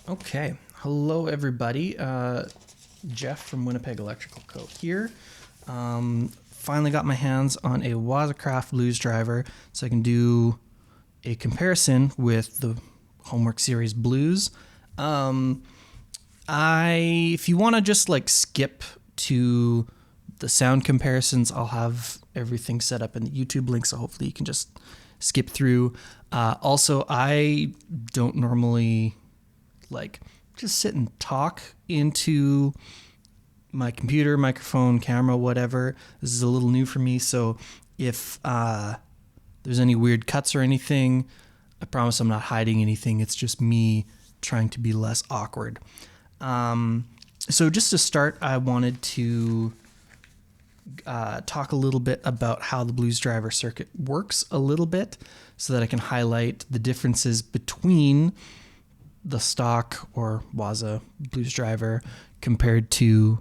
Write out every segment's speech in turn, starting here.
Okay, hello everybody. Jeff from Winnipeg Electrical Co. here. Finally got my hands on a wazacraft Blues driver so I can do a comparison with the Homework Series Blues. If you want to just like skip to the sound comparisons, I'll have everything set up in the YouTube link, so hopefully you can just skip through. Also, I don't normally like just sit and talk into my computer, microphone, camera, whatever. This is a little new for me, so if there's any weird cuts or anything, I promise I'm not hiding anything. It's just me trying to be less awkward. So just to start, I wanted to talk a little bit about how the Blues driver circuit works a little bit so that I can highlight the differences between the stock or waza Blues driver compared to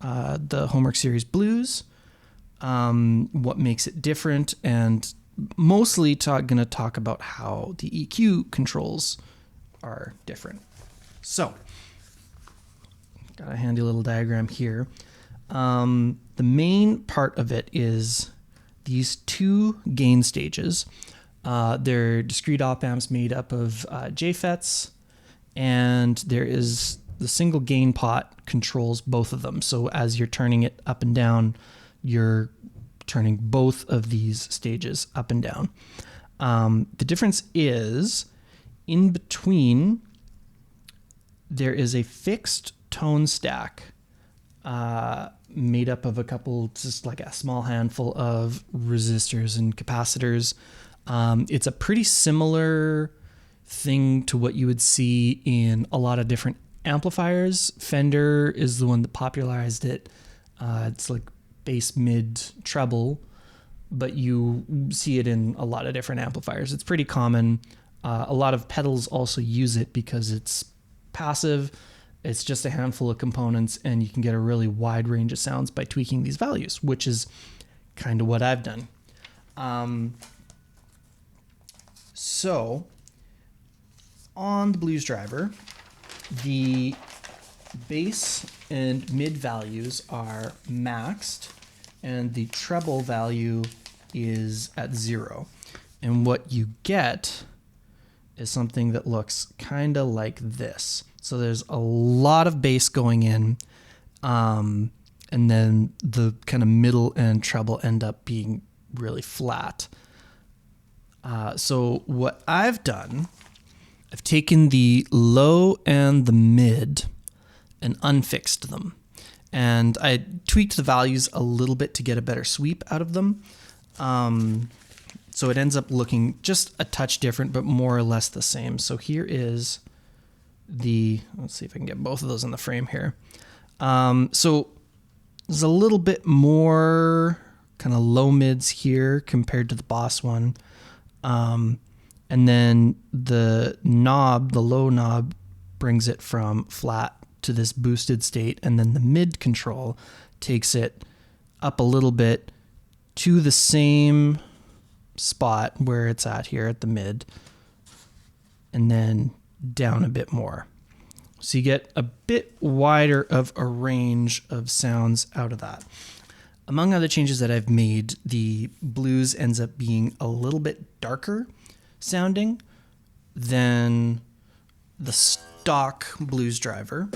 the Homework Series Blues, what makes it different, and mostly going to talk about how the EQ controls are different. So, got a handy little diagram here. The main part of it is these two gain stages. They're discrete op amps made up of JFETs, and there is the single gain pot controls both of them. So as you're turning it up and down, you're turning both of these stages up and down. The difference is in between, there is a fixed tone stack made up of a couple, just like a small handful of resistors and capacitors. It's a pretty similar thing to what you would see in a lot of different amplifiers. Fender is the one that popularized it. It's like bass, mid, treble, but you see it in a lot of different amplifiers. It's pretty common. A lot of pedals also use it because it's passive. It's just a handful of components, and you can get a really wide range of sounds by tweaking these values, which is kind of what I've done. So on the Blues driver, the bass and mid values are maxed, and the treble value is at 0. And what you get is something that looks kind of like this. So there's a lot of bass going in, and then the kind of middle and treble end up being really flat. So what I've done, I've taken the low and the mid and unfixed them. And I tweaked the values a little bit to get a better sweep out of them. So it ends up looking just a touch different, but more or less the same. So here is let's see if I can get both of those in the frame here. So there's a little bit more kind of low mids here compared to the Boss one. And then the low knob brings it from flat to this boosted state, and then the mid control takes it up a little bit to the same spot where it's at here at the mid, and then down a bit more. So you get a bit wider of a range of sounds out of that. Among other changes that I've made, the Blues ends up being a little bit darker sounding than the stock Blues driver.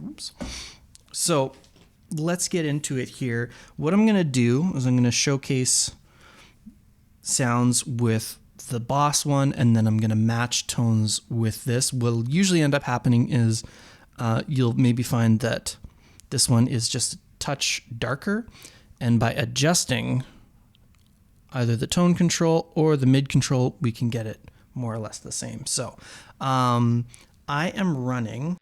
Oops. So let's get into it here. What I'm going to do is I'm going to showcase sounds with the Boss one, and then I'm going to match tones with this. What'll usually end up happening is you'll maybe find that this one is just a touch darker, and by adjusting either the tone control or the mid control, we can get it more or less the same. So I am running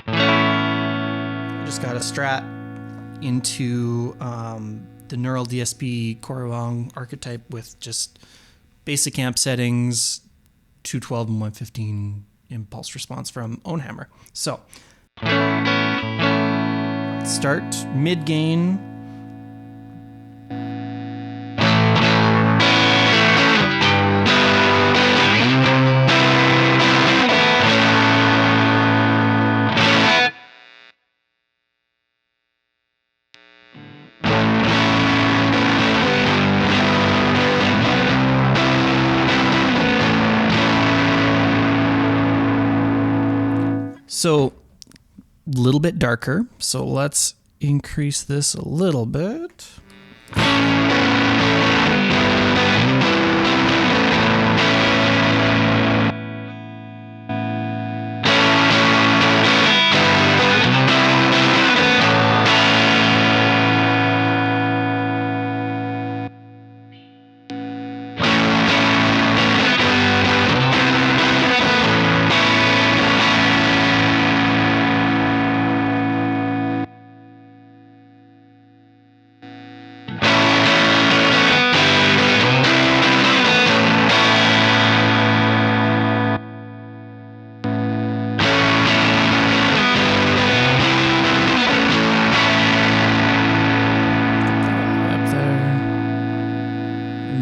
I just got a Strat into the Neural DSP Corwang archetype with just basic amp settings, 212 and 115 impulse response from Ownhammer. So start mid gain. So a little bit darker. So let's increase this a little bit.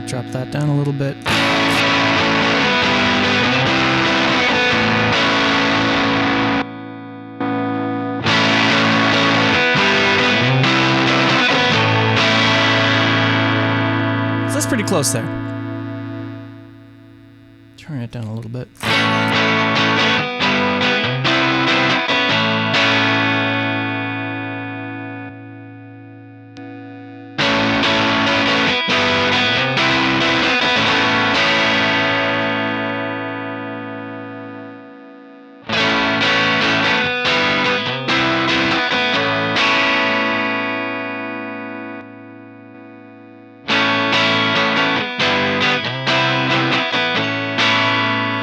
Drop that down a little bit. So that's pretty close there. Turn it down a little bit.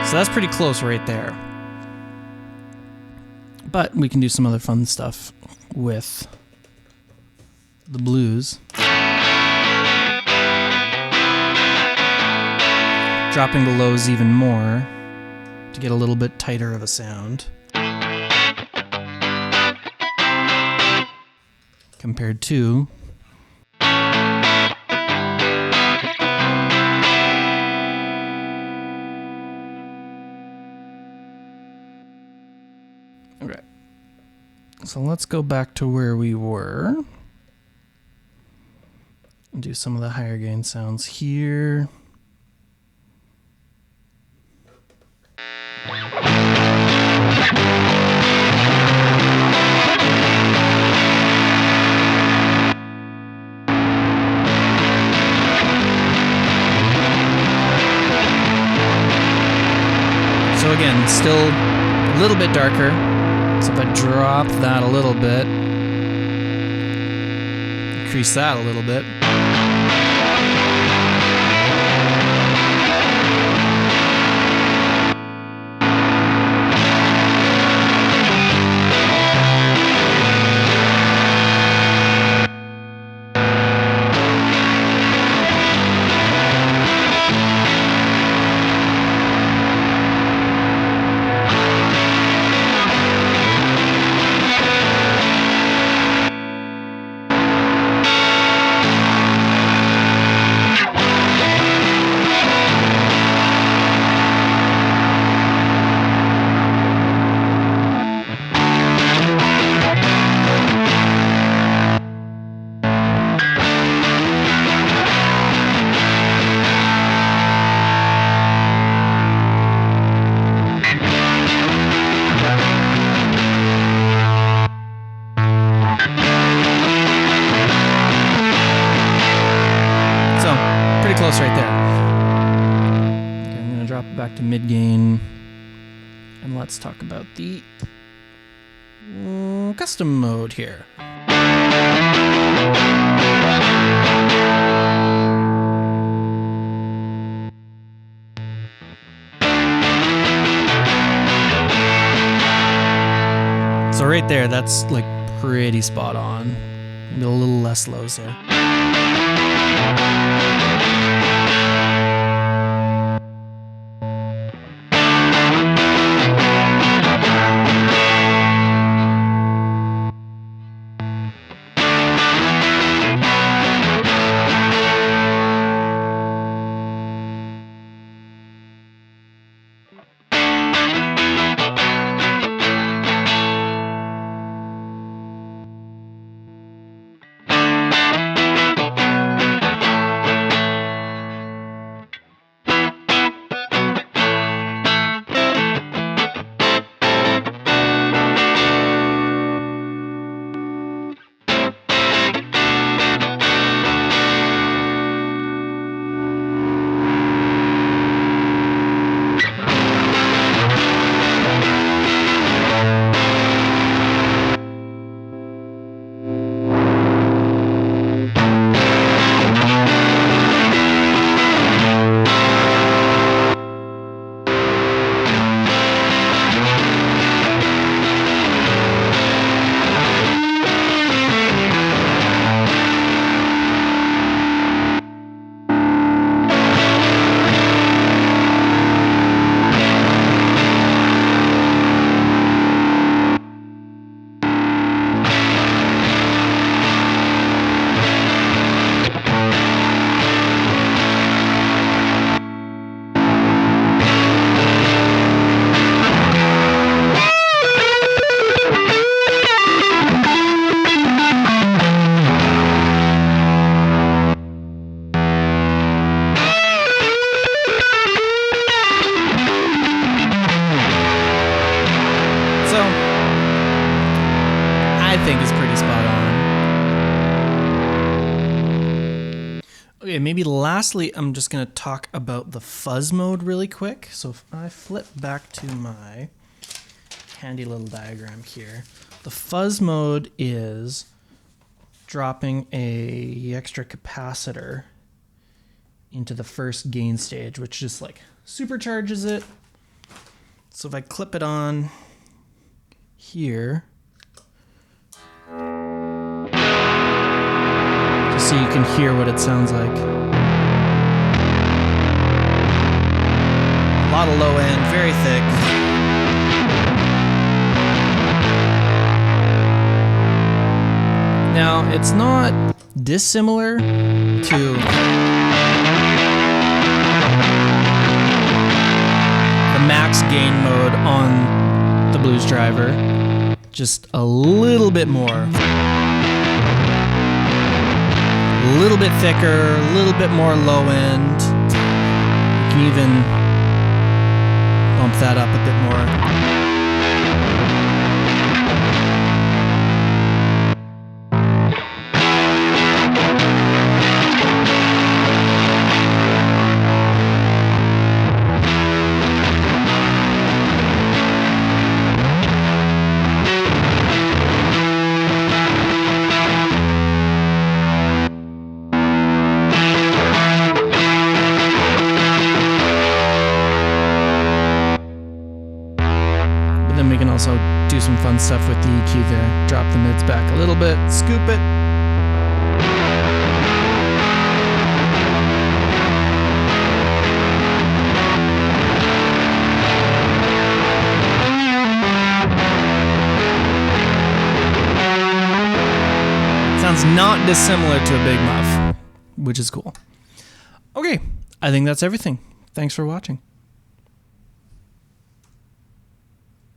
So that's pretty close right there. But we can do some other fun stuff with the blues. Dropping the lows even more to get a little bit tighter of a sound. Compared to okay. So let's go back to where we were and do some of the higher gain sounds here. So again, still a little bit darker. So if I drop that a little bit, increase that a little bit. Pretty close right there. Okay, I'm going to drop it back to mid-gain. And let's talk about the custom mode here. So right there, that's like pretty spot on. Maybe a little less lows there. Okay, maybe lastly, I'm just going to talk about the fuzz mode really quick. So if I flip back to my handy little diagram here, the fuzz mode is dropping a extra capacitor into the first gain stage, which just like supercharges it. So if I clip it on here, just so you can hear what it sounds like. A lot of low end, very thick. Now, it's not dissimilar to the max gain mode on the Blues driver, just a little bit more. A little bit thicker, a little bit more low end. You can even bump that up a bit more. We can also do some fun stuff with the EQ there. Drop the mids back a little bit, scoop it. Sounds not dissimilar to a big muff, which is cool. Okay, I think that's everything. Thanks for watching.